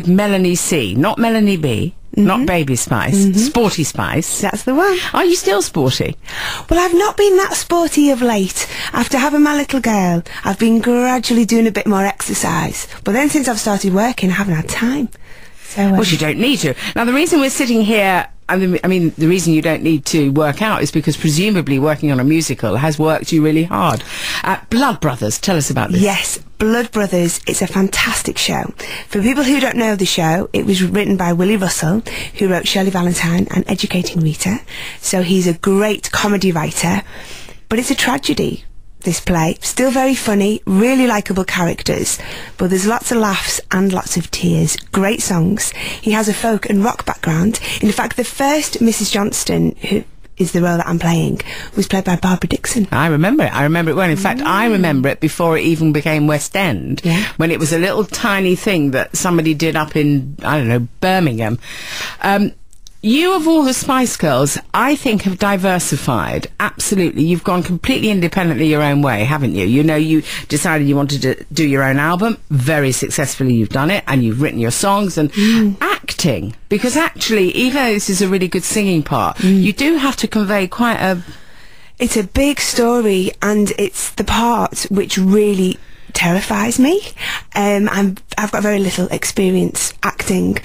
Melanie C, not Melanie B. Not Baby Spice, Sporty Spice. That's the one. Are you still sporty? Well, I've not been that sporty of late. After having my little girl, I've been gradually doing a bit more exercise. But then since I've started working, I haven't had time. So, well, you don't need to. Now, the reason we're sitting here, I mean, the reason you don't need to work out is because presumably working on a musical has worked you really hard. Blood Brothers, tell us about this. Yes, Blood Brothers, it's a fantastic show. For people who don't know the show, it was written by Willie Russell, who wrote Shirley Valentine and Educating Rita. So he's a great comedy writer, but it's a tragedy. This play, still very funny, really likeable characters, but there's lots of laughs and lots of tears. Great songs. He has a folk and rock background. In fact, the first Mrs. Johnston, who is the role that I'm playing, was played by Barbara Dixon. I remember it. I remember it well. In fact, I remember it before it even became West End, when it was a little tiny thing that somebody did up in, I don't know, Birmingham. You, of all the Spice Girls, I think have diversified. Absolutely. You've gone completely independently your own way, haven't you? You know, you decided you wanted to do your own album. Very successfully you've done it, and you've written your songs. And acting, because actually, even though this is a really good singing part, you do have to convey quite a... It's a big story, and it's the part which really terrifies me. I've got very little experience acting,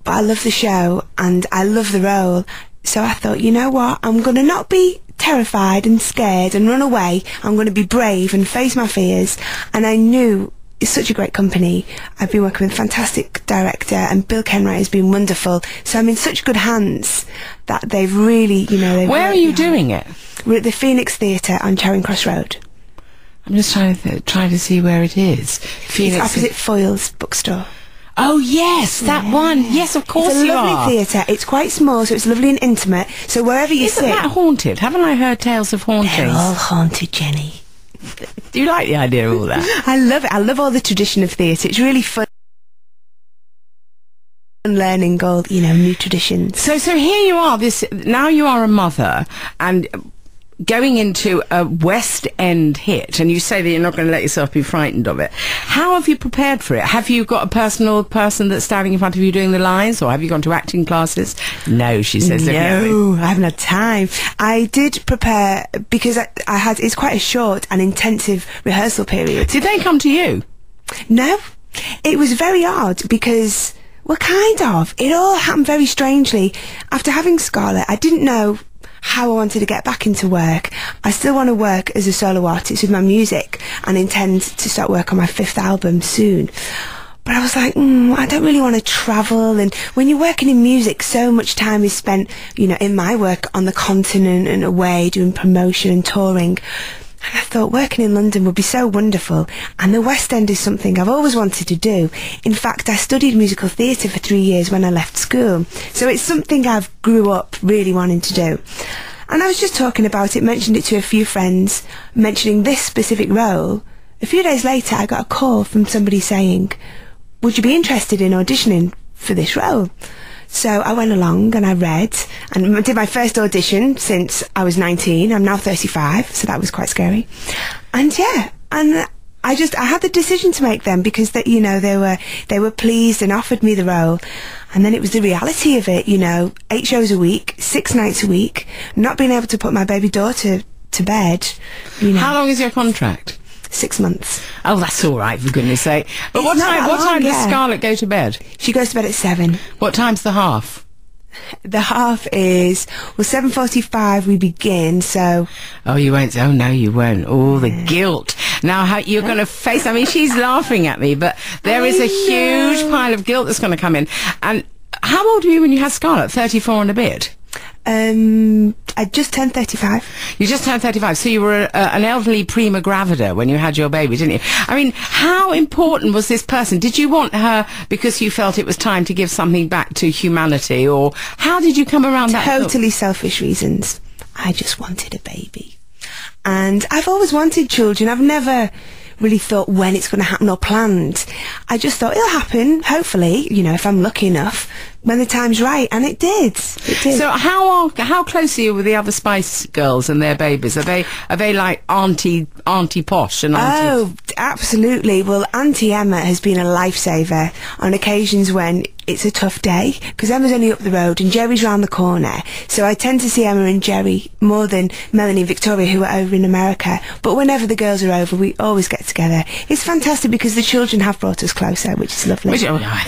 but I love the show and I love the role. So I thought, you know what, I'm going to not be terrified and scared and run away. I'm going to be brave and face my fears. And I knew it's such a great company. I've been working with a fantastic director, and Bill Kenwright has been wonderful. So I'm in such good hands that they've really, you know... Where are you doing it? We're at the Phoenix Theatre on Charing Cross Road. I'm just trying to see where it is. Phoenix. It's opposite Foyle's bookstore. Oh, yes, that one. Yes, of course you are. It's a lovely theatre. It's quite small, so it's lovely and intimate. So wherever you sit... Isn't that haunted? Haven't I heard tales of hauntings? They're all haunted, Jenny. Do you like the idea of all that? I love it. I love all the tradition of theatre. It's really fun. And learning all, you know, new traditions. So here you are. Now you are a mother, and going into a West End hit, and you say that you're not going to let yourself be frightened of it. How have you prepared for it? Have you got a personal person that's standing in front of you doing the lines, or have you gone to acting classes? No, she says. No, I haven't had time. I did prepare because I had. It's quite a short and intensive rehearsal period. Did they come to you? No, it was very odd because, well, kind of. It all happened very strangely. After having Scarlett, I didn't know how I wanted to get back into work. I still want to work as a solo artist with my music and intend to start work on my 5th album soon. But I was like, I don't really want to travel. And when you're working in music, so much time is spent, you know, in my work on the continent and away doing promotion and touring. And I thought working in London would be so wonderful, and the West End is something I've always wanted to do. In fact, I studied musical theatre for 3 years when I left school, so it's something I've grew up really wanting to do. And I was just talking about it, mentioned it to a few friends, mentioning this specific role. A few days later, I got a call from somebody saying, would you be interested in auditioning for this role? So I went along and I read and did my first audition since I was 19. I'm now 35, so that was quite scary. And yeah, and I had the decision to make then, because that, you know, they were pleased and offered me the role. And then it was the reality of it, you know, 8 shows a week, 6 nights a week, not being able to put my baby daughter to bed. You know. How long is your contract? 6 months. Oh, that's all right, for goodness sake. But what time does Scarlett go to bed? She goes to bed at 7. What time's the half? The half is, well, 7:45 we begin, so... Oh, you won't? Oh, no, you won't. Oh, the guilt. Now, how you're going to face... I mean, she's laughing at me, but there is a huge pile of guilt that's going to come in. And how old were you when you had Scarlett? 34 and a bit? I just turned 35. You just turned 35, so you were an elderly prima gravida when you had your baby, didn't you? I mean, how important was this person? Did you want her because you felt it was time to give something back to humanity, or how did you come around that? Totally selfish reasons. I just wanted a baby. And I've always wanted children. I've never really thought when it's going to happen or planned. I just thought it'll happen, hopefully, you know, if I'm lucky enough. when the time's right, and it did. It did. So how close are you with the other Spice Girls and their babies? Are they like Auntie Posh and Auntie? Oh, absolutely. Well, Auntie Emma has been a lifesaver on occasions when it's a tough day, because Emma's only up the road and Jerry's round the corner. So I tend to see Emma and Jerry more than Melanie and Victoria, who are over in America. But whenever the girls are over, we always get together. It's fantastic because the children have brought us closer, which is lovely. I